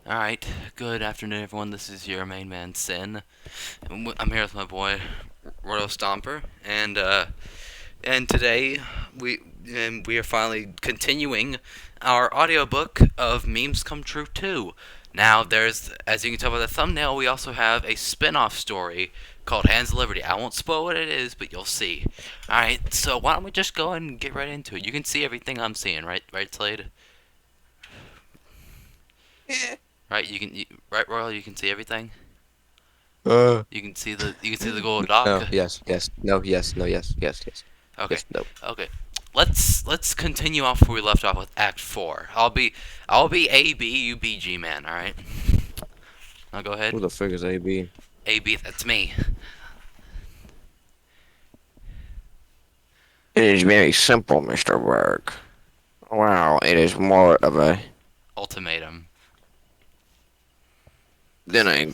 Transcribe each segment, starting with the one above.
Alright, good afternoon everyone, this is your main man Sin. I'm here with my boy Royal Stomper, and today we are finally continuing our audiobook of Memes Come True 2. Now there's, as you can tell by the thumbnail, we also have a spin-off story called Hands of Liberty. I won't spoil what it is, but you'll see. Alright, so why don't we just go and get right into it. You can see everything I'm seeing, right Slade? Right, right, Royal, you can see everything? You can see the gold dock. No, yes, yes, no, yes, no, yes, yes, yes, Okay. yes, no. Okay. Let's continue off where we left off with Act 4. I'll be A B, you be G man, alright? Now go ahead. Who the frick is AB? A B, that's me. It is very simple, Mr. Work. Wow, it is more of a Ultimatum. than a.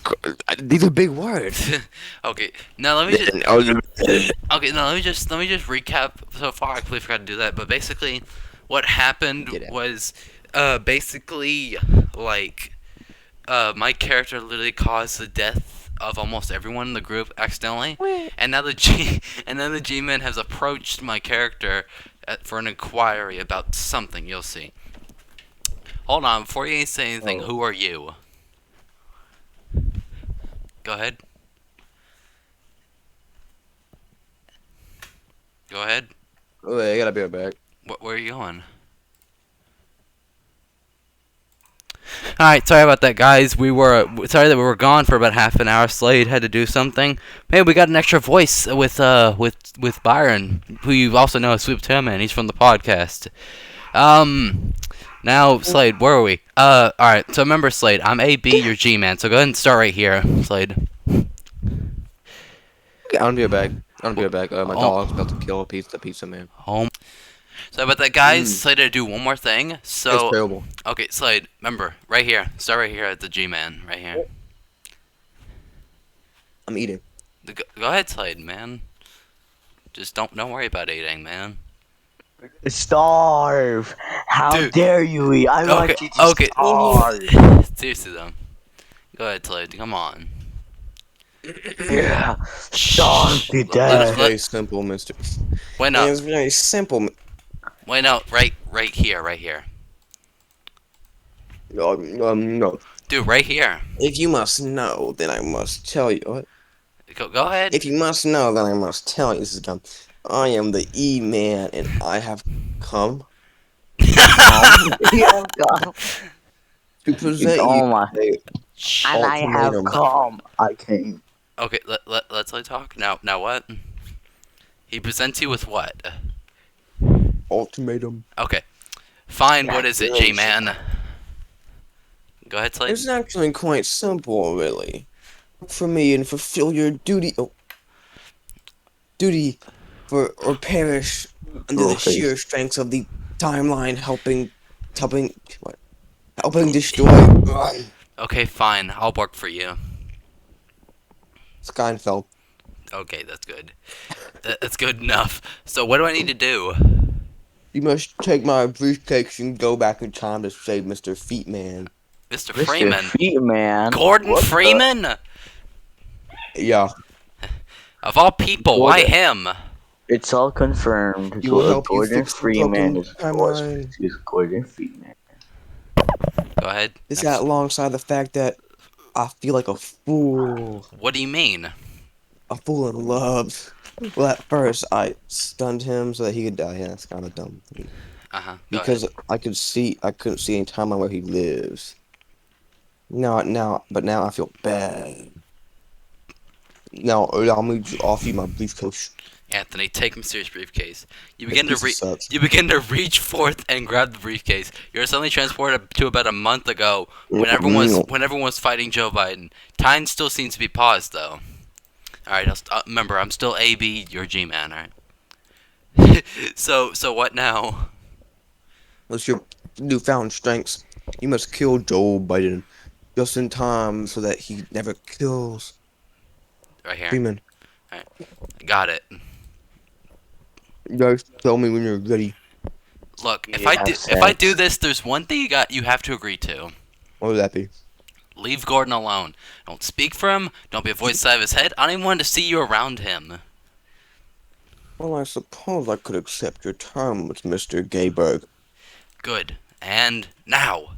These are big words. Okay. Now let me just Then, oh, Okay, now let me just recap so far. I completely forgot to do that, but basically what happened get it. was basically like my character literally caused the death of almost everyone in the group accidentally, and now the G-Man has approached my character for an inquiry about something. You'll see. Hold on, before you say anything, Oh, who are you? Go ahead. Go ahead. wait, I gotta be right back. Where are you going? Alright, sorry about that, guys. Sorry that we were gone for about half an hour. Slade had to do something. Maybe we got an extra voice with Byron, who you also know as Swoop Tillman. He's from the podcast. Now Slade, where are we? Alright. So remember, Slade, I'm AB, you're G man. So go ahead and start right here, Slade. Okay, I'm gonna be right back. I'm gonna be right back. My Oh, dog's about to kill the pizza man. home. So about that, guys. Mm, Slade had to do one more thing. it's So terrible. okay, Slade, remember right here. Start right here at the G man, right here. I'm eating. Go ahead, Slade, man. Just don't worry about eating, man. Starve! How Dude. dare you eat? I Okay, want you to okay. starve! Seriously though. Go ahead, Slade. Come on. Yeah, starve Shh. to Let It's us death! let. very simple, Mister. Wait no. It's very simple. Wait no. Right here. Right here. No. Dude, right here. If you must know, then I must tell you. What? Go ahead. If you must know, then I must tell you. This is dumb. I am the E-Man, and I have come Yeah, God. to present you Oh my. a Shh. And I have ultimatum. come. I came. Okay. Let's talk. Now what? He presents you with what? Ultimatum. Okay. Fine. What is it, G Stipulation. man? Go ahead, Slade. It's actually quite simple, really. Work for me and fulfill your duty. Oh, duty or perish under the Okay. sheer strength of the timeline, helping, what? Helping destroy Okay, fine. I'll work for you. Skynfeld. Okay, that's good. That's good enough. So what do I need to do? You must take my briefcase and go back in time to save Mr. Feetman. Mr. Mr. Freeman. Feet Man. Gordon What the? Freeman? Yeah, Of all people, why Gordon. him? It's all confirmed. he will help you Gordon fix the Freeman broken is timeline. Gordon Freeman. Go ahead. This Next. got alongside the fact that I feel like a fool. What do you mean? A fool in love. Well, at first, I stunned him so that he could die. Yeah, that's kind of dumb. Uh-huh. Go ahead. Because I couldn't see any timeline where he lives. But now I feel bad. Now, allow me to offer you my briefcase. Anthony, take Mysterious Briefcase. You This begin to pizza sucks. reach forth and grab the briefcase. You're suddenly transported to about a month ago when Mm. everyone was fighting Joe Biden. Time still seems to be paused though. Alright, remember, I'm still AB, you're G-Man, alright? So what now? What's your newfound strengths? You must kill Joe Biden just in time so that he never kills Right here. Freeman. Got it. You guys tell me when you're ready. Look, if Yeah, I do sex. this, there's one thing you have to agree to. What would that be? Leave Gordon alone. Don't speak for him. Don't be a voice inside of his head. I don't even want to see you around him. Well, I suppose I could accept your terms, Mr. Gayberg. Good. And now,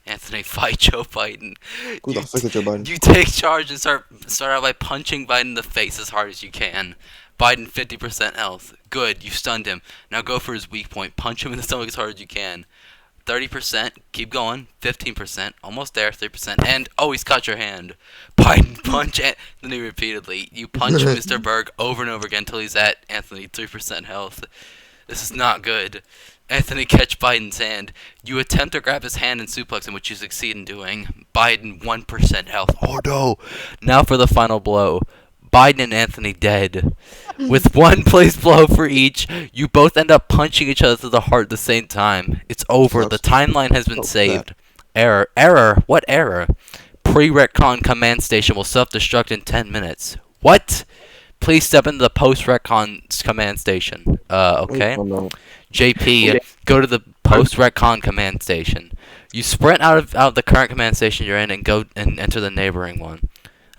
Anthony, fight Joe Biden. Who the fuck is Joe Biden? You take charge and start out by punching Biden in the face as hard as you can. Biden 50% health. Good, you stunned him. Now go for his weak point. Punch him in the stomach as hard as you can. 30%, keep going. 15%, almost there. 3%, and oh, he's cut your hand. Biden punch Anthony repeatedly. You punch Mr. Berg over and over again until he's at Anthony 3% health. This is not good. Anthony catch Biden's hand. You attempt to grab his hand and suplex him, which you succeed in doing. Biden 1% health. Oh no! Now for the final blow. Biden and Anthony dead. With one place blow for each, you both end up punching each other to the heart at the same time. It's over. The timeline has been saved. Error. Error? What error? Pre-retcon command station will self-destruct in 10 minutes. What? Please step into the post-retcon command station. Okay. Oh, no. JP, go to the post-retcon command station. You sprint out of the current command station you're in and go and enter the neighboring one.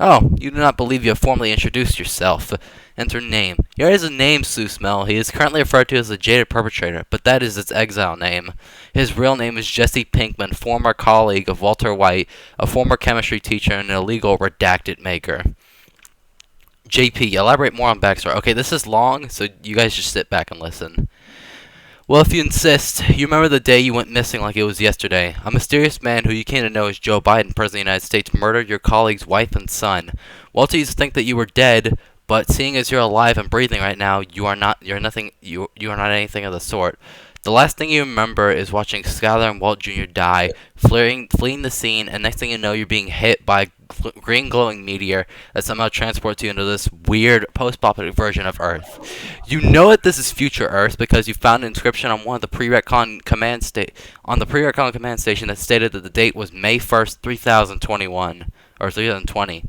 Oh, you do not believe you have formally introduced yourself. Enter name. Here is a name, Sue Smell. He is currently referred to as a jaded perpetrator, but that is its exile name. His real name is Jesse Pinkman, former colleague of Walter White, a former chemistry teacher and an illegal redacted maker. JP, elaborate more on backstory. Okay, this is long, so you guys just sit back and listen. Well, if you insist, you remember the day you went missing like it was yesterday. A mysterious man who you came to know as Joe Biden, President of the United States, murdered your colleague's wife and son. Walter used to think that you were dead, but seeing as you're alive and breathing right now, you are not. You're nothing. You are not anything of the sort. The last thing you remember is watching Skylar and Walt Jr. die, fleeing the scene, and next thing you know, you're being hit by a green glowing meteor that somehow transports you into this weird post-apocalyptic version of Earth. You know that this is future Earth because you found an inscription on one of the pre-retcon command station that stated that the date was May 1st, 3021 or 3020.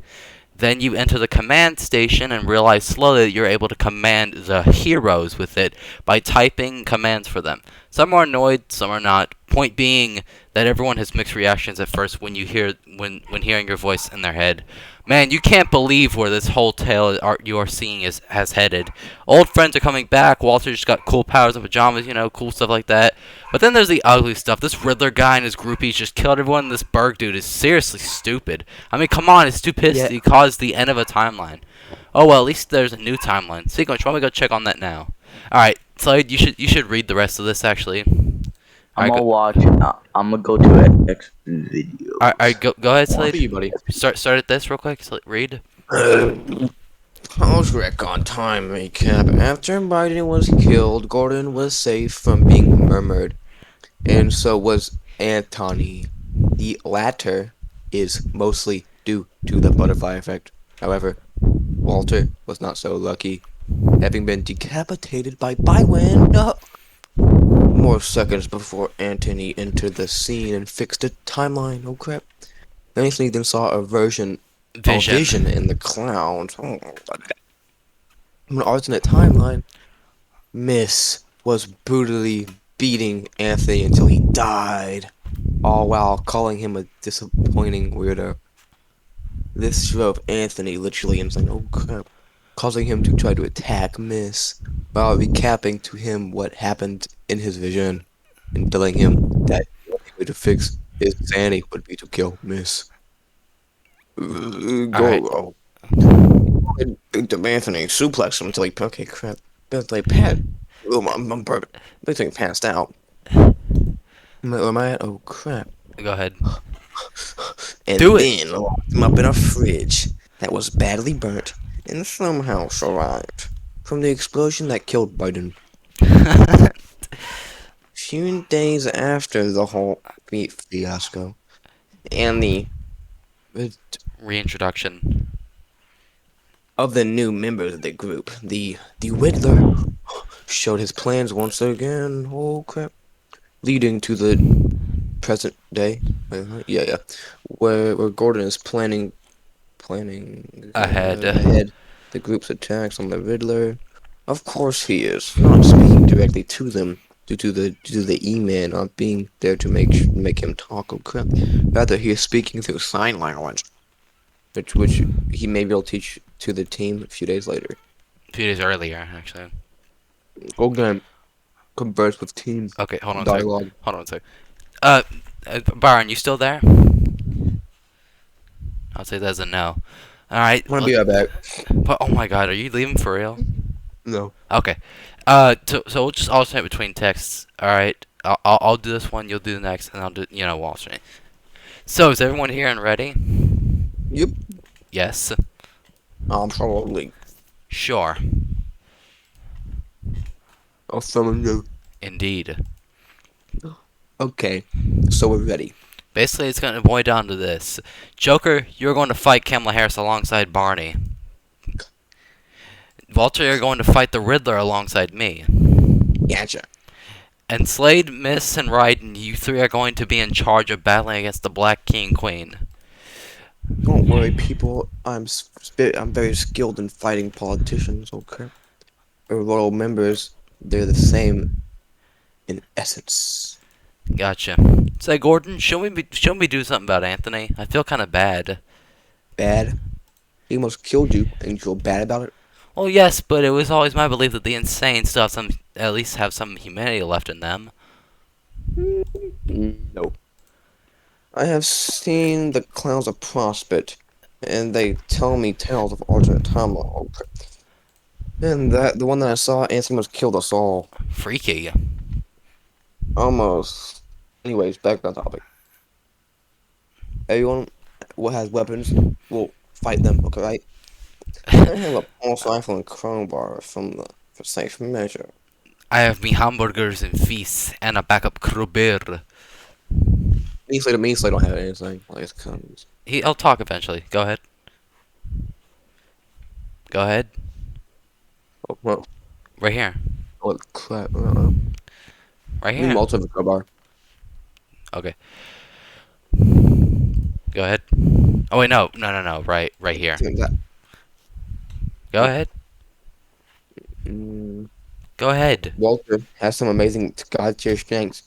Then you enter the command station and realize slowly that you're able to command the heroes with it by typing commands for them. Some are annoyed, some are not. Point being that everyone has mixed reactions at first when hearing your voice in their head. Man, you can't believe where this whole tale you are seeing has headed. Old friends are coming back. Walter just got cool powers and pajamas, cool stuff like that. But then there's the ugly stuff. This Riddler guy and his groupies just killed everyone. This Berg dude is seriously stupid. I mean, come on, his stupidity caused the end of a timeline. Oh well, at least there's a new timeline. Sequence, why don't we go check on that now? Alright, Slade, you should read the rest of this actually. I'm gonna watch. I'm gonna go to the next video. Alright, go ahead, Slade. You, buddy. Start at this real quick. Read. Post-retcon time recap. After Biden was killed, Gordon was safe from being murdered, and so was Anthony. The latter is mostly due to the butterfly effect. However, Walter was not so lucky, having been decapitated by Bywin more seconds before Anthony entered the scene and fixed the timeline. Oh crap. Anthony then saw a vision in the clouds. An alternate timeline. Miss was brutally beating Anthony until he died, all while calling him a disappointing weirdo. This drove Anthony literally insane. Oh crap. Causing him to try to attack Miss, while recapping to him what happened in his vision, and telling him that the only way to fix his sanity would be to kill Miss. Go. Anthony suplex him until he okay crap. Until he I'm perfect. Until he passed out. Where am I at? Oh crap. Go ahead. And Do then locked him up in a fridge that was badly burnt and somehow survived from the explosion that killed Biden. Few days after the whole fiasco and the reintroduction of the new members of the group, the Riddler showed his plans once again. Oh crap! Leading to the present day. Yeah. Where Gordon is planning ahead the group's attacks on the Riddler. Of course he is, not speaking directly to them, due to the E-Man not being there to make him talk. Okay, rather he is speaking through sign language, which he may be able to teach to the team a few days later. A few days earlier, actually. Go converse with team Okay, hold on a sec. dialogue. Hold on a sec. Uh, Byron, you still there? I'll say that's a no. All right. I'm gonna be right back. But oh my God, are you leaving for real? No. Okay. So we'll just alternate between texts. All right. I'll do this one. You'll do the next, and I'll do we'll alternate. So is everyone here and ready? Yep. Yes. Probably. Sure. I'll summon you. Indeed. Okay. So we're ready. Basically, it's gonna boil down to this: Joker, you're going to fight Kamala Harris alongside Barney. Walter, you're going to fight the Riddler alongside me. Gotcha. And Slade, Miss, and Raiden, you three are going to be in charge of battling against the Black King Queen. Don't worry, people. I'm very skilled in fighting politicians. Okay. Or royal members. They're the same in essence. Gotcha. Say, Gordon, should we do something about Anthony? I feel kind of bad. Bad. He almost killed you, and you feel bad about it. Well, yes, but it was always my belief that the insane still at least have some humanity left in them. No. I have seen the clowns of Prospect, and they tell me tales of alternate timeline. And the one that I saw, Anthony almost killed us all. Freaky. Almost. Anyways, back on topic. Everyone who has weapons will fight them, okay, right? I have a pulse rifle and crowbar for safe measure. I have me hamburgers and feasts and a backup crowbar. Means they don't have anything. Like it comes. I'll talk eventually. Go ahead. Go ahead. Oh, well, Right here. oh crap. Right Need here. multi the crowbar. Okay. Go ahead. Oh wait, no. Right here. Go ahead. Mm, Go ahead. Walter has some amazing god tier strengths.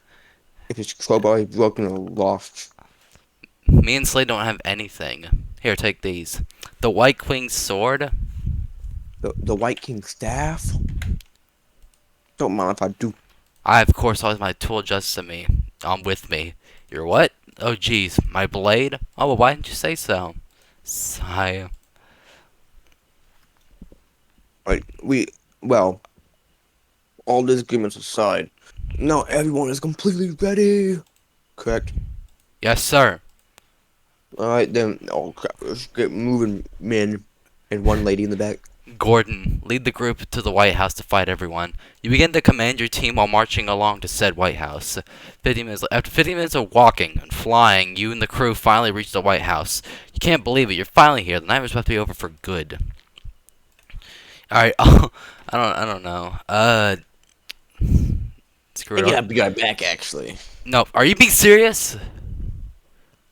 If his crowbar is broken or lost. Me and Slade don't have anything. Here, take these. The White Queen's sword. The White King's staff? Don't mind if I do. I, of course, always my tool just to me. With me. Your what? Oh, jeez. My blade? Oh, well, why didn't you say so? Sigh. Right, well, all disagreements aside, now everyone is completely ready. Correct. Yes, sir. Alright then, oh crap, let's get moving, men. And one lady in the back. Gordon, lead the group to the White House to fight everyone. You begin to command your team while marching along to said White House. After 50 minutes of walking and flying, you and the crew finally reach the White House. You can't believe it. You're finally here. The nightmare's about to be over for good. Alright, I don't know. Screw it. Yeah, be right back actually. No, are you being serious?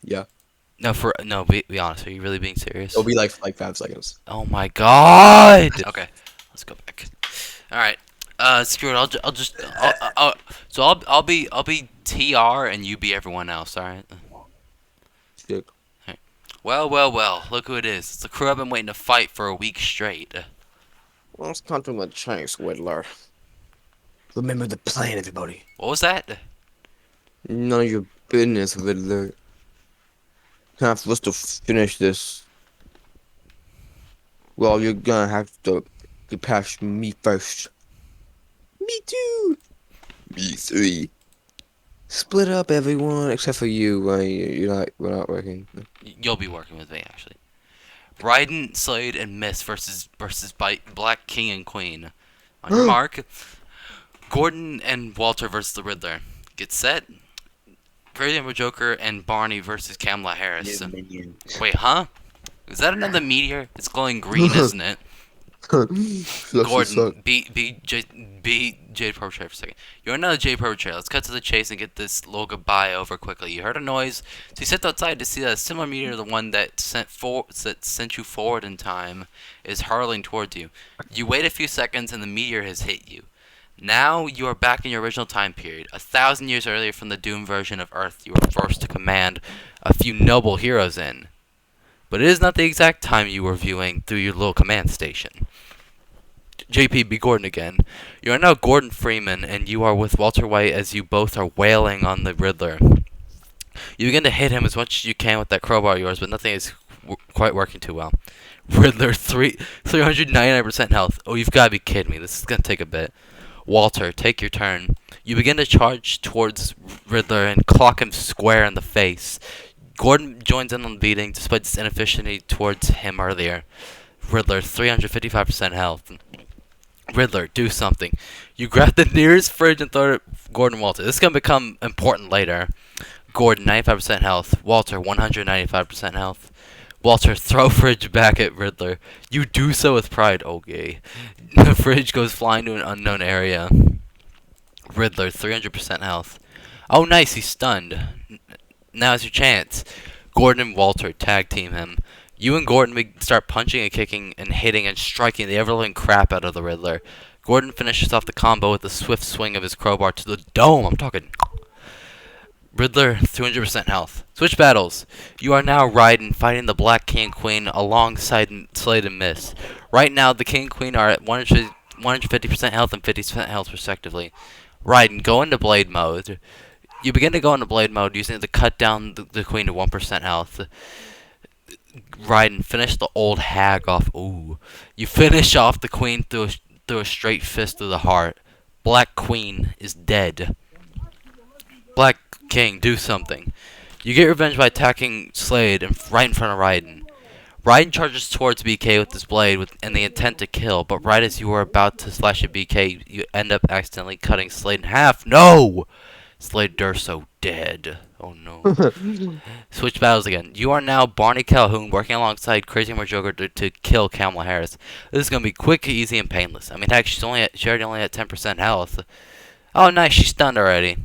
Yeah. No, be honest. Are you really being serious? It'll be like 5 seconds. Oh my God. Okay, let's go back. All right. Screw it. I'll be TR and you be everyone else. All right. Stick. Well. Look who it is. It's the crew I've been waiting to fight for a week straight. Well, let's come to the Chinese Whittler. Remember the plan, everybody. What was that? None of your business, Whittler. Time for us to finish this. Well, you're gonna have to get past me first. Me too. Me three. Split up, everyone, except for you. We're not working. You'll be working with me actually. Raiden, Slade, and Miss versus Black King and Queen. On your mark. Gordon and Walter versus the Riddler. Get set. Crazy Joker and Barney versus Kamala Harris. Wait, huh? Is that another meteor? It's glowing green, isn't it? Gordon, be Jade Perpetrator for a second. You're another Jade Perpetrator. Let's cut to the chase and get this little goodbye over quickly. You heard a noise, so you stepped outside to see that a similar meteor to the one that sent you forward in time is hurtling towards you. You wait a few seconds and the meteor has hit you. Now you are back in your original time period, 1,000 years earlier from the doomed version of Earth you were forced to command a few noble heroes in. But it is not the exact time you were viewing through your little command station. JP, be Gordon again. You are now Gordon Freeman, and you are with Walter White as you both are wailing on the Riddler. You begin to hit him as much as you can with that crowbar of yours, but nothing is quite working too well. Riddler, 399% health. Oh, you've got to be kidding me. This is going to take a bit. Walter, take your turn. You begin to charge towards Riddler and clock him square in the face. Gordon joins in on the beating despite his inefficiency towards him earlier. Riddler, 355% health. Riddler, do something. You grab the nearest fridge and throw it at Gordon Walter. This is going to become important later. Gordon, 95% health. Walter, 195% health. Walter, throw fridge back at Riddler. You do so with pride, okay. The fridge goes flying to an unknown area. Riddler, 300% health. Oh, nice, he's stunned. Now's your chance. Gordon and Walter tag team him. You and Gordon start punching and kicking and hitting and striking the ever-living crap out of the Riddler. Gordon finishes off the combo with a swift swing of his crowbar to the dome. I'm talking. Riddler, 200% health. Switch battles. You are now Raiden fighting the Black King and Queen alongside Slade and Mist. Right now, the King and Queen are at 150% health and 50% health respectively. Raiden, go into Blade mode. You begin to go into Blade mode using it to cut down the Queen to 1% health. Raiden, finish the old hag off. Ooh. You finish off the Queen through a straight fist through the heart. Black Queen is dead. Black King, do something. You get revenge by attacking Slade right in front of Raiden. Raiden charges towards BK with his blade in the intent to kill, but right as you are about to slash at BK, you end up accidentally cutting Slade in half. No! Slade Durso dead. Oh no. Switch battles again. You are now Barney Calhoun working alongside Crazy More Joker to kill Kamala Harris. This is gonna be quick, easy, and painless. I mean, heck, she already only had 10% health. Oh, nice, she's stunned already.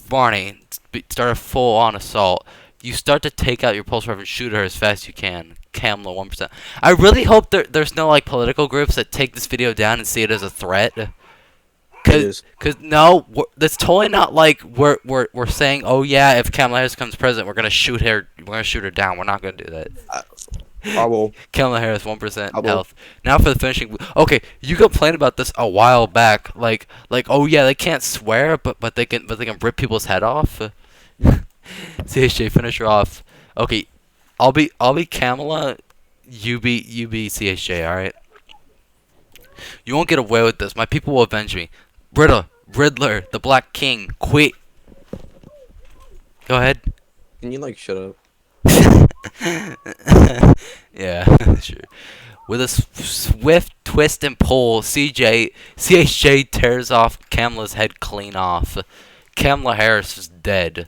Barney, start a full-on assault. You start to take out your pulse rifle and shoot her as fast as you can. Kamala, 1%. I really hope there's no like political groups that take this video down and see it as a threat. Cause no, that's totally not like we're saying, oh yeah, if Kamala Harris becomes president, we're gonna shoot her down. We're not gonna do that. I will. Kamala Harris, 1% health. Now for the finishing. Okay, you complained about this a while back. Like, oh yeah, they can't swear, but they can rip people's head off. CHJ, finish her off. Okay, I'll be Kamala. You be CHJ. All right. You won't get away with this. My people will avenge me. Riddler, the Black King, quit. Go ahead. Can you like shut up? Yeah, sure. With a swift twist and pull, CHJ tears off Kamala's head clean off. Kamala Harris is dead.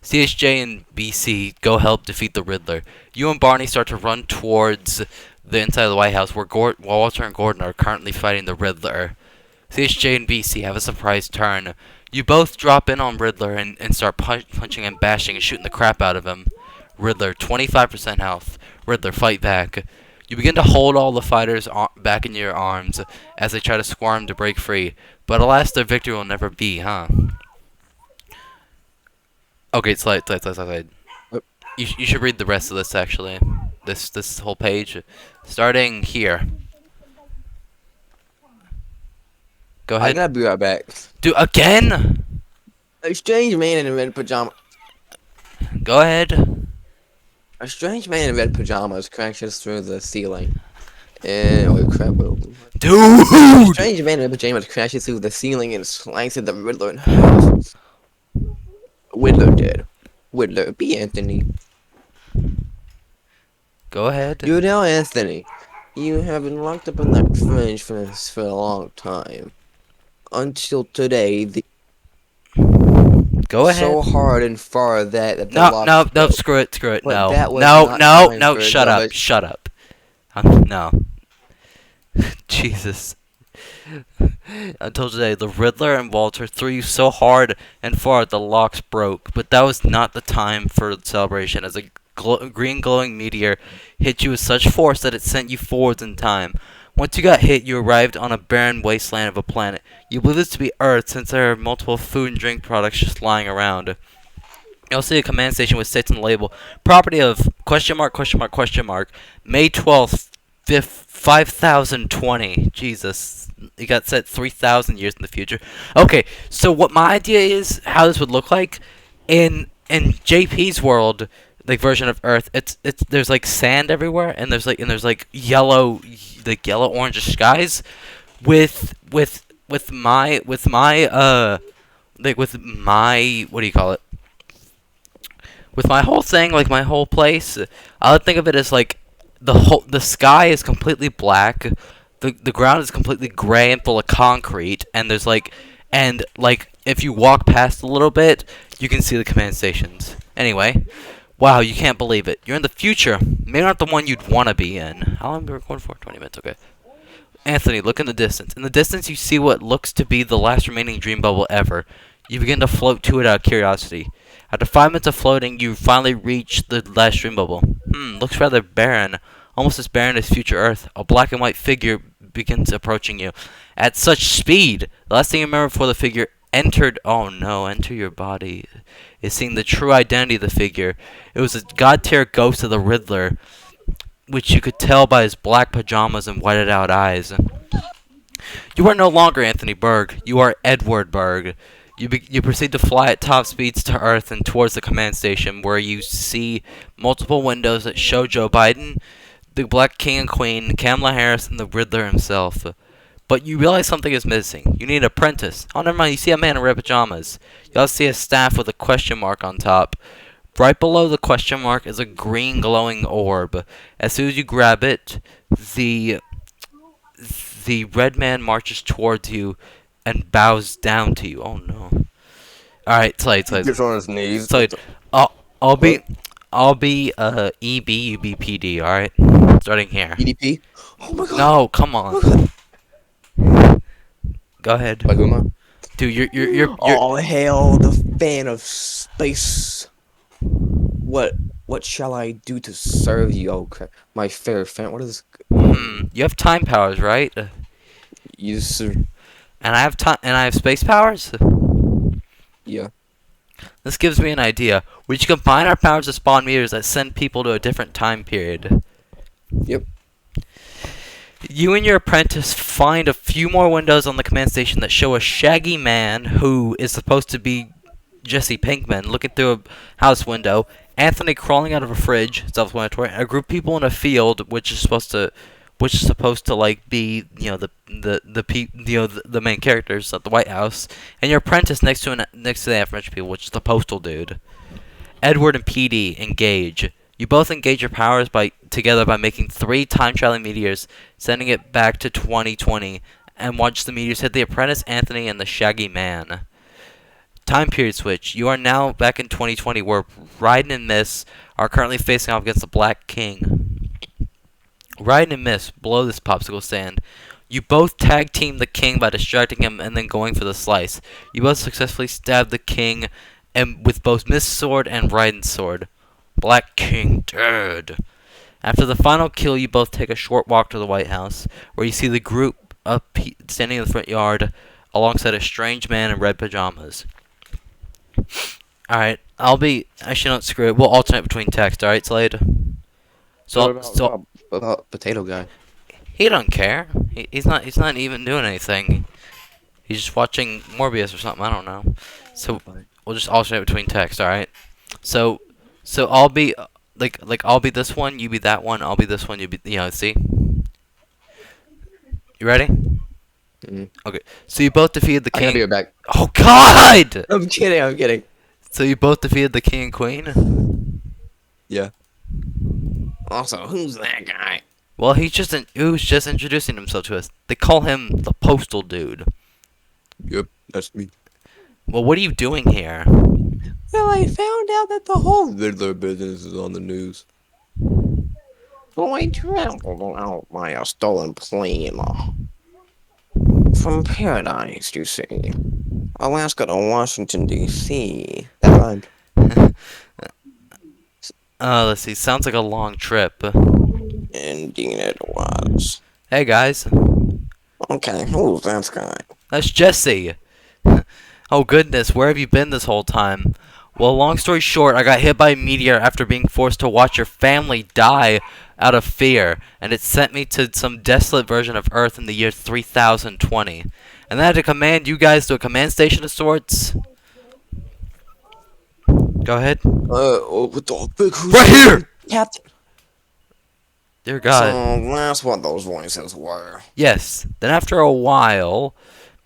CHJ and BC go help defeat the Riddler. You and Barney start to run towards the inside of the White House where Walter and Gordon are currently fighting the Riddler. CHJ and BC have a surprise turn. You both drop in on Riddler and start punching and bashing and shooting the crap out of him. Riddler, 25% health. Riddler, fight back. You begin to hold all the fighters back in your arms as they try to squirm to break free. But alas, their victory will never be, huh? Okay, slide. You should read the rest of this, actually. This whole page. Starting here. Go ahead. I gotta be right back. Do again? A strange man in red pajamas. Go ahead. A strange man in red pajamas crashes through the ceiling. And oh crap! Dude! A strange man in red pajamas crashes through the ceiling and slices the Riddler in half. Riddler dead. Riddler, be Anthony. Go ahead. You now, Anthony. You have been locked up in that fridge for a long time. Until today, Go ahead. So hard and far that no, screw it. But No, shut up. No. Jesus. Until today, the Riddler and Walter threw you so hard and far the locks broke, but that was not the time for celebration, as a green glowing meteor hit you with such force that it sent you forwards in time. Once you got hit, you arrived on a barren wasteland of a planet. You believe this to be Earth since there are multiple food and drink products just lying around. You'll see a command station with states on the label. Property of question mark, question mark, question mark. May 12th, 5020. Jesus. It got set 3,000 years in the future. Okay, so what my idea is, how this would look like, in JP's world, like version of Earth, it's there's like sand everywhere, and there's like yellow orange skies, with my what do you call it? With my whole thing, like my whole place, I would think of it as like the sky is completely black, the ground is completely gray and full of concrete, and if you walk past a little bit, you can see the command stations. Anyway, wow, you can't believe it. You're in the future. Maybe not the one you'd want to be in. How long are we recording for? 20 minutes. Okay. Anthony, look in the distance. In the distance, you see what looks to be the last remaining dream bubble ever. You begin to float to it out of curiosity. After 5 minutes of floating, you finally reach the last dream bubble. Looks rather barren. Almost as barren as future Earth. A black and white figure begins approaching you. At such speed, the last thing you remember before the figure enter your body, is seeing the true identity of the figure. It was a god-tier ghost of the Riddler, which you could tell by his black pajamas and whited out eyes. You are no longer Anthony Berg. You are Edward Berg. You proceed to fly at top speeds to Earth and towards the command station, where you see multiple windows that show Joe Biden, the Black King and Queen, Kamala Harris, and the Riddler himself. But you realize something is missing. You need an apprentice. Oh, never mind. You see a man in red pajamas. You also see a staff with a question mark on top. Right below the question mark is a green glowing orb. As soon as you grab it, the red man marches towards you and bows down to you. Oh no! All right, Slade. Gets on his knees. Slade. I'll be EB, you be PD. All right, starting here. EDP? Oh my god. No, come on. Go ahead. Like Uma? Dude, you're Oh hail the fan of space. What shall I do to serve you, okay? My fair fan. What is you have time powers, right? you sir? And I have space powers? Yeah. This gives me an idea. We should combine our powers to spawn meters that send people to a different time period. Yep. You and your apprentice find a few more windows on the command station that show a shaggy man who is supposed to be Jesse Pinkman looking through a house window, Anthony crawling out of a fridge, self-explanatory, and a group of people in a field which is supposed to like be, you know, the main characters at the White House, and your apprentice next to the aforementioned people, which is the postal dude. Edward and PD engage. You both engage your powers together by making 3 time-traveling meteors, sending it back to 2020, and watch the meteors hit the apprentice, Anthony, and the shaggy man. Time period switch. You are now back in 2020, where Raiden and Miss are currently facing off against the Black King. Raiden and Miss below this popsicle stand. You both tag team the king by distracting him and then going for the slice. You both successfully stab the king and with both Miss' sword and Raiden's sword. Black King dead. After the final kill, you both take a short walk to the White House, where you see the group standing in the front yard alongside a strange man in red pajamas. Alright, actually, don't screw it. We'll alternate between text, alright, Slade? What about potato guy? He don't care. He's not even doing anything. He's just watching Morbius or something, I don't know. So, we'll just alternate between text, alright? So I'll be, I'll be this one, you be that one, I'll be this one, you be, see? You ready? Okay. So you both defeated the king. I gotta be back. Oh God! I'm kidding. So you both defeated the king and queen? Yeah. Also, who's that guy? Well, he was just introducing himself to us. They call him the postal dude. Yep, that's me. Well, what are you doing here? Well, I found out that the whole Riddler business is on the news. So I traveled out by a stolen plane. From paradise, you see. Alaska to Washington, D.C. That rhymed. Let's see. Sounds like a long trip. Indeed it was. Hey guys, Okay, who's that guy? that's Jesse. Oh goodness, where have you been this whole time? Well, long story short, I got hit by a meteor after being forced to watch your family die out of fear, and it sent me to some desolate version of Earth in the year 3020. And then I had to command you guys to a command station of sorts. Go ahead. With the big Right here! Crusader Captain. Dear So God. that's what those voices were. Yes. Then after a while,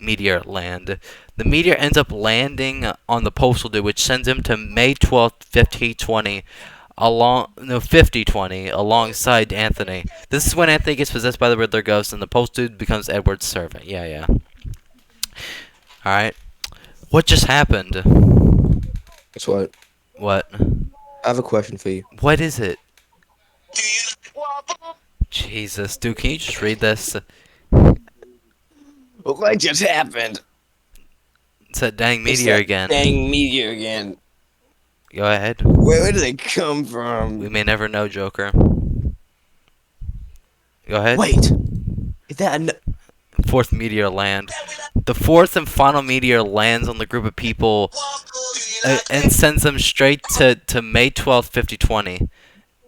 meteor land. The meteor ends up landing on the postal dude, which sends him to May 12th, 5020, 5020, alongside Anthony. This is when Anthony gets possessed by the Riddler ghost, and the postal dude becomes Edward's servant. Yeah. All right. What just happened? Guess what? What? I have a question for you. What is it? Jesus, dude, can you just read this? What just happened? It's that dang It's meteor that again. dang meteor again. Go ahead. Where did it come We from? may never know, Joker. Go ahead. Wait, is that Fourth meteor land. The fourth and final meteor lands on the group of people and sends them straight to May 12th, 5020.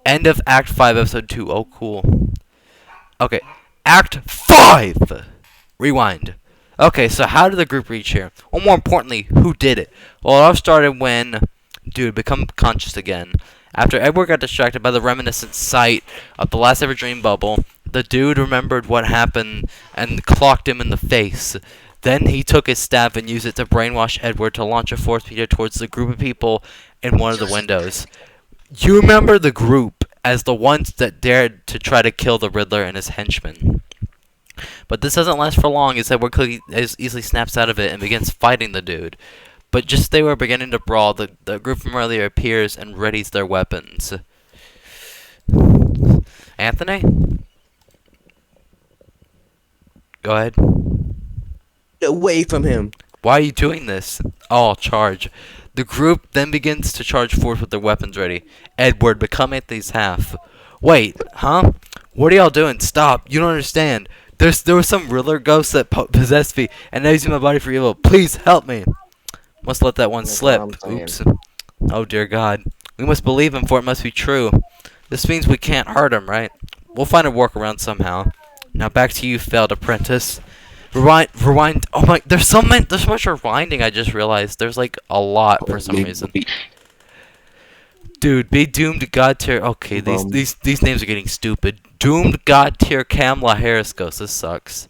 End of Act 5, Episode 2. Oh, cool. Okay. Act 5! Rewind. Okay, so how did the group reach here? Or more importantly, who did it? Well, it all started when dude become conscious again. After Edward got distracted by the reminiscent sight of the last ever dream bubble, the dude remembered what happened and clocked him in the face. Then he took his staff and used it to brainwash Edward to launch a force meteor towards the group of people in one of the windows. You remember the group as the ones that dared to try to kill the Riddler and his henchmen. But this doesn't last for long as Edward easily snaps out of it and begins fighting the dude. But just as they were beginning to brawl, the group from earlier appears and readies their weapons. Anthony? Go ahead. away from him? Why are you doing this? Oh, charge. The group then begins to charge forth with their weapons ready. Edward, become Anthony's half. Wait, huh? What are y'all doing? Stop. You don't understand. There was some Riddler ghost that possessed me, and now using my body for evil. Please help me. Must let that one That's what slip. I'm saying. Oops. Oh, dear God. We must believe him, for it must be true. This means we can't hurt him, right? We'll find a workaround somehow. Now back to you, failed apprentice. Rewind. Oh my, there's so much rewinding. I just realized there's like a lot for some reason. Dude, be doomed god tier. Okay, these names are getting stupid. Doomed god tier Kamala Harris ghost. This sucks.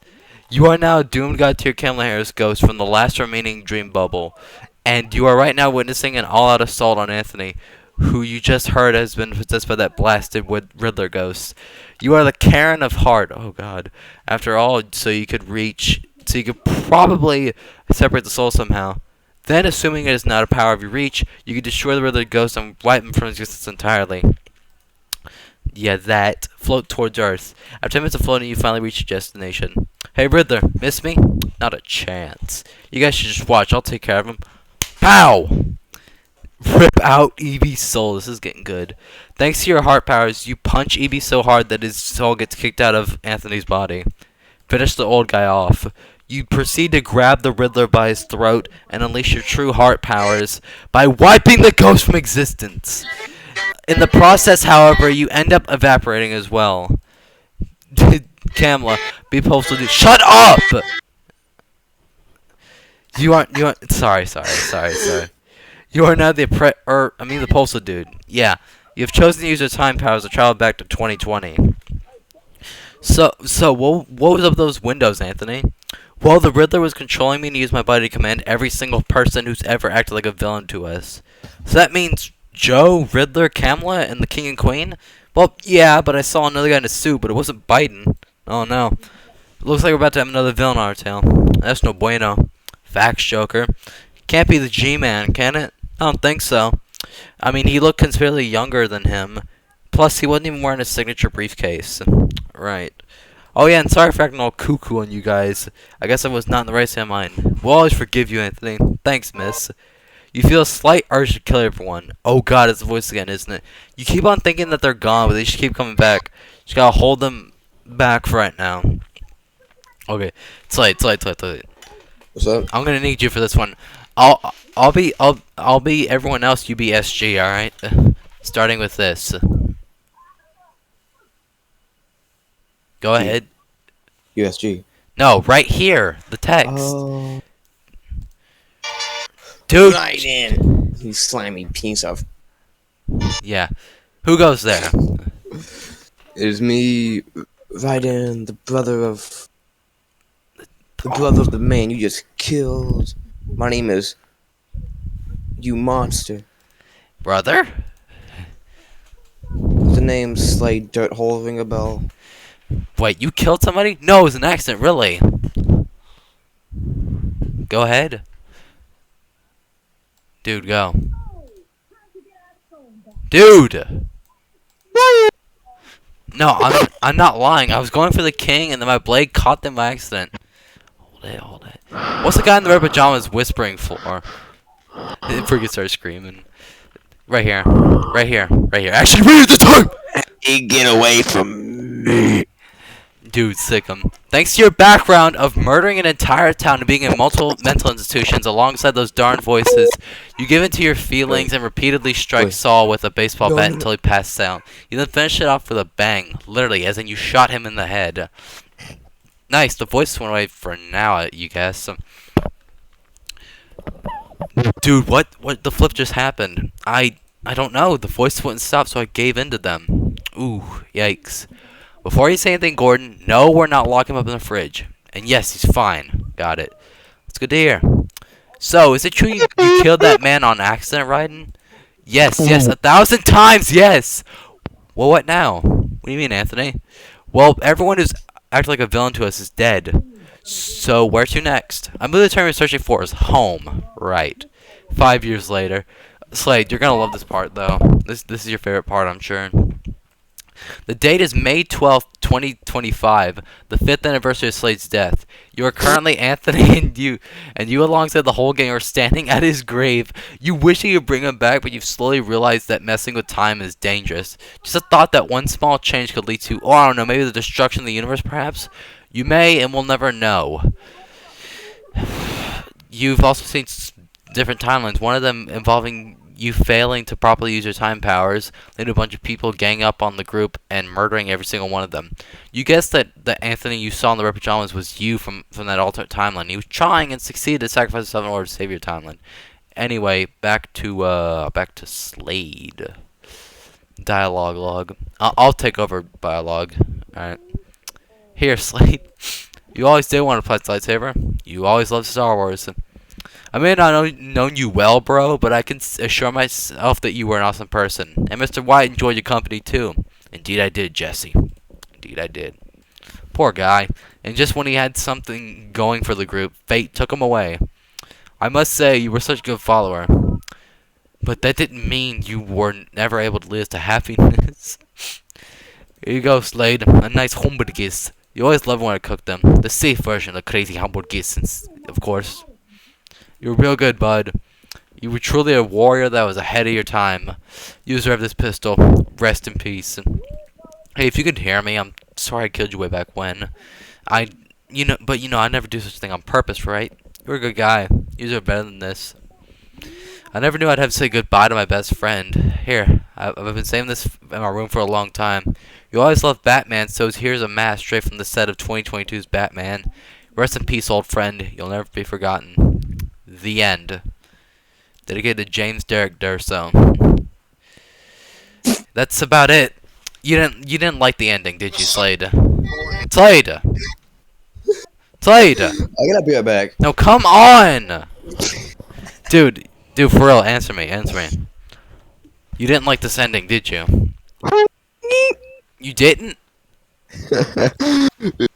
You are now a doomed god tier Kamala Harris ghost from the last remaining dream bubble, and you are right now witnessing an all-out assault on Anthony, who you just heard has been possessed by that blasted Riddler ghost. You are the Karen of Heart. Oh God. After all, so you could probably separate the soul somehow. Then, assuming it is not a power of your reach, you could destroy the Riddler ghost and wipe him from existence entirely. Yeah, that. Float towards Earth. After 10 minutes of floating, you finally reach your destination. Hey, Riddler, miss me? Not a chance. You guys should just watch. I'll take care of him. Pow! Rip out Evie's soul. This is getting good. Thanks to your heart powers, you punch Evie so hard that his soul gets kicked out of Anthony's body. Finish the old guy off. You proceed to grab the Riddler by his throat and unleash your true heart powers by wiping the ghost from existence. In the process, however, you end up evaporating as well. Kamala, be postal dude. Shut up! You aren't. Sorry. You are now the postal dude. Yeah, you have chosen to use your time powers to travel back to 2020. So what was up with those windows, Anthony? Well, the Riddler was controlling me to use my body to command every single person who's ever acted like a villain to us. So that means Joe, Riddler, Kamala, and the King and Queen? Well, yeah, but I saw another guy in a suit, but it wasn't Biden. Oh no. Looks like we're about to have another villain on our tail. That's no bueno. Facts, Joker. Can't be the G-Man, can it? I don't think so. I mean, he looked considerably younger than him. Plus, he wasn't even wearing his signature briefcase. Right. Oh yeah, and sorry for acting all cuckoo on you guys. I guess I was not in the right state of mind. We'll always forgive you, Anthony. Thanks, miss. You feel a slight urge to kill everyone. Oh God, it's the voice again, isn't it? You keep on thinking that they're gone, but they just keep coming back. Just gotta hold them back right now. Okay, Slade. What's up? I'm gonna need you for this one. I'll be everyone else. You be SG. All right. Starting with this. Go G. ahead. USG. No, right here. The text. Oh. Dude. Right in. You slimy piece of. Yeah. Who goes there? It is me, Raiden, the brother of the man you just killed. My name is you monster. Brother? The name Slade Dirt Hole ring a bell. Wait, you killed somebody? No, it was an accident, really. Go ahead. Dude, go. Dude! No, I'm not lying. I was going for the king, and then my blade caught them by accident. Hold it. What's the guy in the red pajamas whispering for? Before you start screaming. Right here. Actually, read the time! Hey, get away from me. Dude, sick 'em. Thanks to your background of murdering an entire town and being in multiple mental institutions alongside those darn voices, you give in to your feelings and repeatedly strike Saul with a baseball bat until he passed out. You then finish it off with a bang, literally, as in you shot him in the head. Nice, the voice went away for now, you guess. Dude, what the flip just happened? I don't know. The voice wouldn't stop, so I gave in to them. Ooh, yikes. Before you say anything, Gordon, no, we're not locking him up in the fridge. And yes, he's fine. Got it. That's good to hear. So, is it true you killed that man on accident, Raiden? Yes, 1,000 times, yes! Well, what now? What do you mean, Anthony? Well, everyone who's acted like a villain to us is dead. So, where to next? I believe the term you're searching for is home. Right. 5 years later. Slade, you're gonna love this part, though. This is your favorite part, I'm sure. The date is May 12th, 2025, the 5th anniversary of Slade's death. You are currently Anthony, and you alongside the whole gang are standing at his grave. You wish you could bring him back, but you've slowly realized that messing with time is dangerous. Just a thought that one small change could lead to, I don't know, maybe the destruction of the universe, perhaps? You may and will never know. You've also seen different timelines, one of them involving you failing to properly use your time powers, leading to a bunch of people gang up on the group and murdering every single one of them. You guessed that the Anthony you saw in the red pajamas was you from that alternate timeline. He was trying and succeeded to sacrifice himself in order to save your timeline. Anyway, back to Slade. Dialogue log. I'll take over dialogue. Alright. Here, Slade. You always did want to play lightsaber. You always loved Star Wars. I may not have known you well, bro, but I can assure myself that you were an awesome person. And Mr. White enjoyed your company, too. Indeed I did, Jesse. Indeed I did. Poor guy. And just when he had something going for the group, fate took him away. I must say, you were such a good follower. But that didn't mean you were never able to lead us to happiness. Here you go, Slade. A nice hamburgers. You always loved when I cooked them. The safe version of crazy hamburgers, of course. You were real good, bud. You were truly a warrior that was ahead of your time. You deserve this pistol. Rest in peace. Hey, if you could hear me, I'm sorry I killed you way back when. I never do such a thing on purpose, right? You're a good guy. You deserve better than this. I never knew I'd have to say goodbye to my best friend. Here, I've been saving this in my room for a long time. You always loved Batman, so here's a mask straight from the set of 2022's Batman. Rest in peace, old friend. You'll never be forgotten. The end. Dedicated to James Derek Durso. That's about it. You didn't like the ending, did you, Slade? Slade! Slade! I gotta be right back. No, come on! Dude, for real, answer me. You didn't like this ending, did you? You didn't?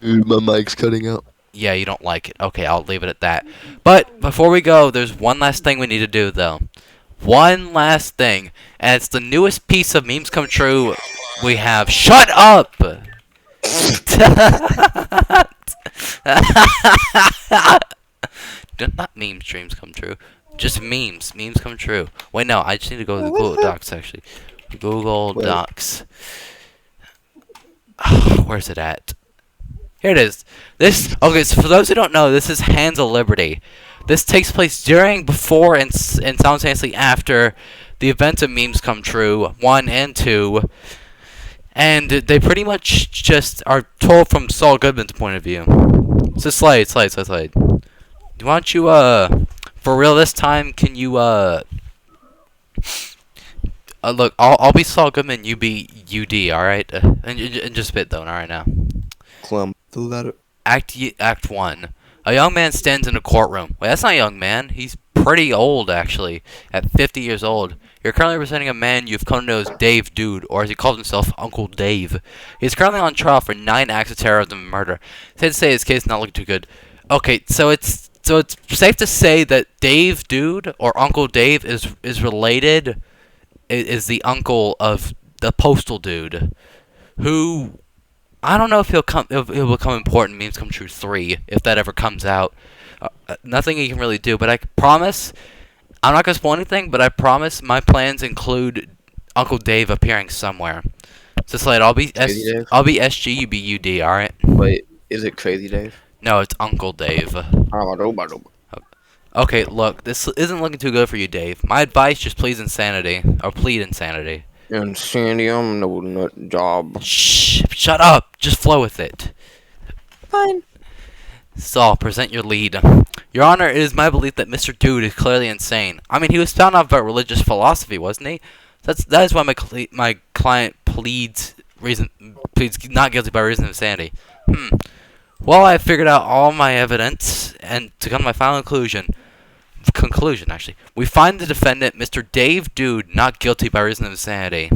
My mic's cutting out. Yeah, you don't like it. Okay, I'll leave it at that. But before we go, there's one last thing we need to do, though. One last thing. And it's the newest piece of memes come true we have. Shut up! Not memes dreams come true. Just memes. Memes come true. Wait, no, I just need to go to the Google Docs, actually. Google Docs. Where's it at? Here it is. This okay. So for those who don't know, this is Hands of Liberty. This takes place during, before, and simultaneously after the events of Memes Come True 1 and 2, and they pretty much just are told from Saul Goodman's point of view. So Slade. Why don't you for real this time? Can you look? I'll be Saul Goodman. You be UD. All right, and just spit though. All right now. Clump the letter. Act 1. A young man stands in a courtroom. Wait, that's not a young man. He's pretty old, actually. At 50 years old. You're currently representing a man you've come to know as Dave Dude, or as he calls himself, Uncle Dave. He's currently on trial for 9 acts of terrorism and murder. Safe to say his case is not looking too good. Okay, so it's safe to say that Dave Dude, or Uncle Dave, is related, is the uncle of the postal dude, who I don't know if he'll become important. Memes Come True 3 if that ever comes out. Nothing he can really do, but I promise. I'm not gonna spoil anything, but I promise my plans include Uncle Dave appearing somewhere. So Slade, Crazy Dave? I'll be SG, you be UD. All right? Wait, is it Crazy Dave? No, it's Uncle Dave. Okay, look, this isn't looking too good for you, Dave. My advice: just plead insanity. Insanity, I'm no nut job. Shh! Shut up! Just flow with it. Fine. Saul, present your lead. Your Honor, it is my belief that Mr. Dude is clearly insane. I mean, he was found out about religious philosophy, wasn't he? That is why my client pleads not guilty by reason of insanity. Well, I have figured out all my evidence, and to come to my final conclusion, actually, we find the defendant, Mr. Dave Dude, not guilty by reason of insanity.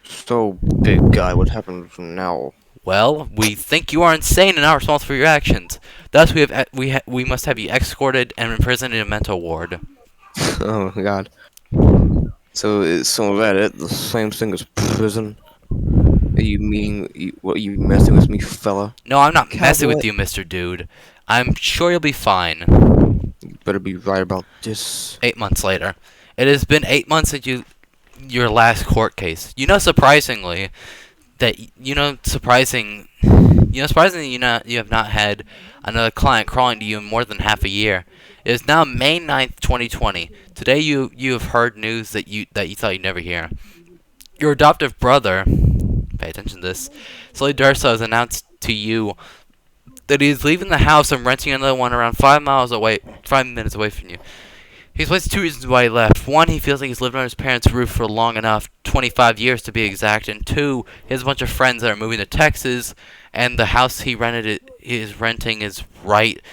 So, big guy, what happens now? Well, we think you are insane and not responsible for your actions. Thus, we must have you escorted and imprisoned in a mental ward. Oh my god. So that it? The same thing as prison? You mean, what, you messing with me, fella? No, I'm not messing Cowboy. with you, Mr. Dude. I'm sure you'll be fine. You better be right about this. 8 months later. It has been 8 months since your last court case. Surprisingly, you have not had another client crawling to you in more than half a year. It is now May 9th, 2020. Today you have heard news that you thought you'd never hear. Your adoptive brother, pay attention to this, Sully Durso has announced to you that he is leaving the house and renting another one around 5 minutes away from you. He's listed 2 reasons why he left. 1, he feels like he's lived under his parents' roof for long enough, 25 years to be exact. And 2, he has a bunch of friends that are moving to Texas, and the house he is renting is right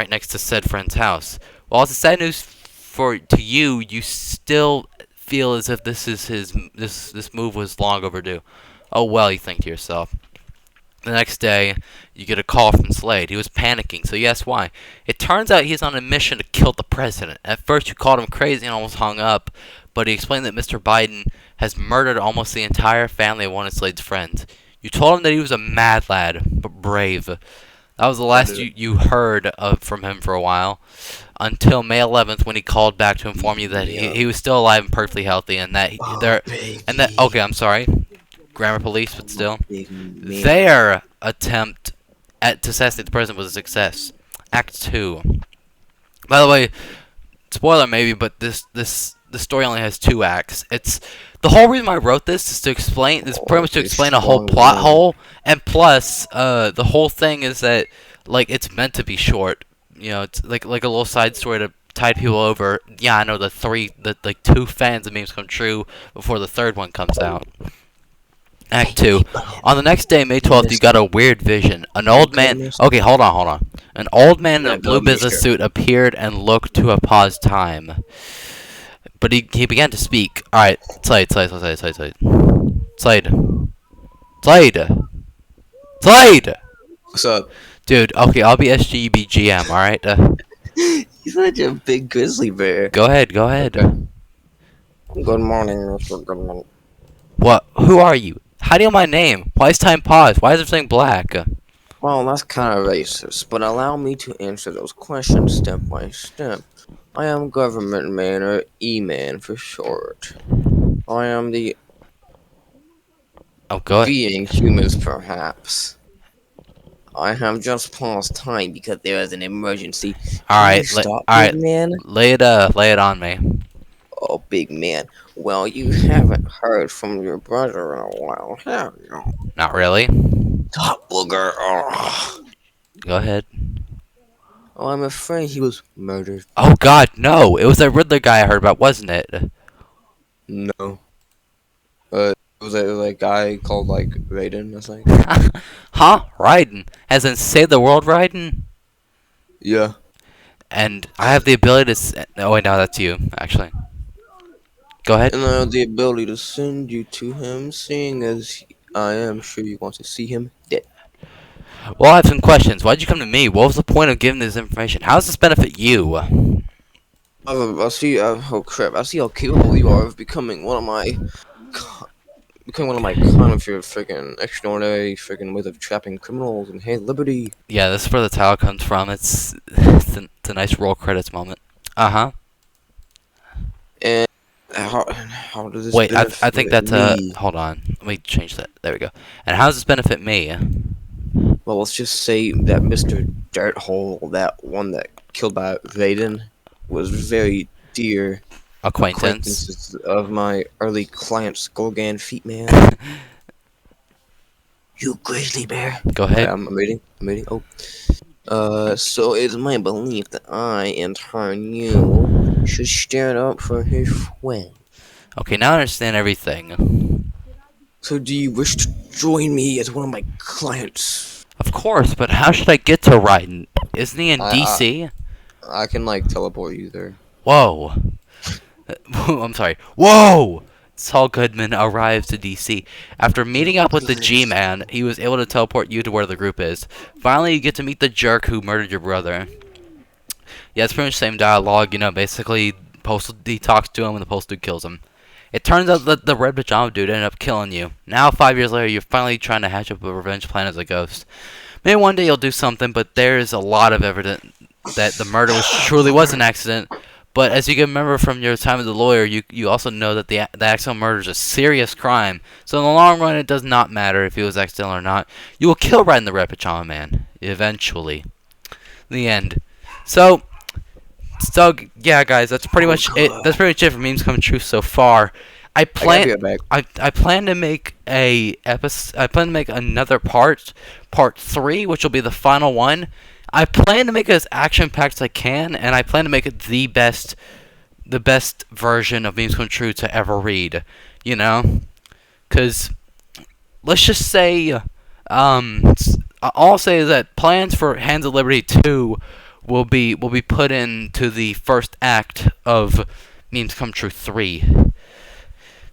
next to said friend's house. While it's sad news to you, you still feel as if this move was long overdue. Oh well, you think to yourself. The next day, you get a call from Slade. He was panicking, so you ask why. It turns out he's on a mission to kill the president. At first, you called him crazy and almost hung up, but he explained that Mr. Biden has murdered almost the entire family of one of Slade's friends. You told him that he was a mad lad, but brave. That was the last you heard from him for a while, until May 11th, when he called back to inform you that he was still alive and perfectly healthy, and that okay, I'm sorry, grammar police, but still, their attempt to assassinate the president was a success. Act 2. By the way, spoiler maybe, but the story only has 2 acts. It's the whole reason I wrote this is to explain. This pretty much to explain a whole plot hole, and plus, the whole thing is that it's meant to be short. It's like a little side story to tide people over. Yeah, I know the 2 fans of Memes Come True before the 3rd one comes out. Act 2. On the next day, May 12th, you got a weird vision. An old man... Okay, hold on. An old man in a blue business suit appeared and looked to have paused time. But he began to speak. Alright, Slade. What's up? Dude, okay, I'll be SGB GM, alright? He's such a big grizzly bear. Go ahead. Good morning, Mr. Goodman. What? Who are you? How do you know my name? Why is time paused? Why is everything black? Well, that's kind of racist, but allow me to answer those questions step by step. I am Government Man, or E-Man for short. I am the Oh, go ahead. being humans, perhaps. I have just paused time because there is an emergency. All Can you right, stop, all big right, man? lay it on me. Oh, big man. Well, you haven't heard from your brother in a while, have you? Not really. Top booger. Oh. Go ahead. Oh, I'm afraid he was murdered. Oh God, no! It was that Riddler guy I heard about, wasn't it? No. It was a guy called, like, Raiden, I think. Huh? Raiden, as in save the world, Raiden. Yeah. And I have the ability to. Oh wait, no, that's you actually. Go ahead. And I have the ability to send you to him, seeing as I am sure you want to see him dead. Well, I have some questions. Why'd you come to me? What was the point of giving this information? How does this benefit you? I see. Oh crap! I see how capable you are of becoming one of my, becoming one of my kind of your freaking extraordinary freaking ways of trapping criminals and hey liberty. Yeah, this is where the title comes from. It's a nice roll credits moment. Uh huh. And how does this Wait, I think benefit that's me? hold on. Let me change that. There we go. And how does this benefit me? Well, let's just say that Mr. Dirthole, that one that killed by Vaden, was very dear Acquaintance. acquaintances of my early client Skolgan Feet Man. You grizzly bear. Go ahead. I'm reading. I'm reading. Oh. So it's my belief that I, in turn, you should stand up for his friend. Okay, now I understand everything. So do you wish to join me as one of my clients? Of course, but how should I get to Raiden? Isn't he in I DC? I can like teleport you there. Whoa. I'm sorry. Whoa! Saul Goodman arrives to DC. After meeting up with the G-Man, he was able to teleport you to where the group is. Finally, you get to meet the jerk who murdered your brother. Yeah, it's pretty much the same dialogue, you know, basically, Postal D talks to him and the Postal dude kills him. It turns out that the Red Pajama dude ended up killing you. Now, 5 years later, you're finally trying to hatch up a revenge plan as a ghost. Maybe one day you'll do something, but there's a lot of evidence that the murder truly was an accident. But as you can remember from your time as a lawyer, you also know that the accidental murder is a serious crime. So in the long run, it does not matter if it was accidental or not. You will kill Raiden the Red Pajama Man eventually. The end. So yeah, guys, that's pretty much it. That's pretty much it for memes coming true so far. I I gotta plan be right back. I plan to make I plan to make another part 3, which will be the final one. I plan to make it as action packed as I can, and I plan to make it the best version of memes come true to ever read. You know, because let's just say, all I'll say is that plans for Hands of Liberty 2 will be put into the first act of Memes Come True 3.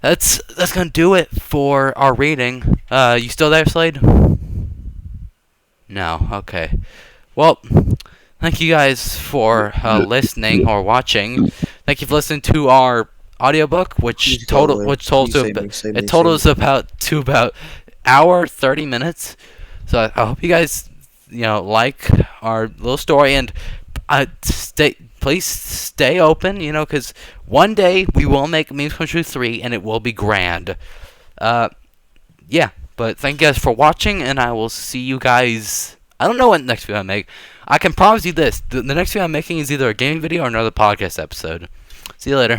That's gonna do it for our reading. You still there, Slade? No. Okay. Well, thank you guys for listening or watching. Thank you for listening to our audiobook, Please go away. which told Please to save me, save it me, told save us about hour 30 minutes. So I hope you guys like our little story, and please stay open, because one day we will make Memes Come True 3 and it will be grand. Yeah, but thank you guys for watching, and I will see you guys. I don't know what next video I make. I can promise you this: the next video I'm making is either a gaming video or another podcast episode. See you later.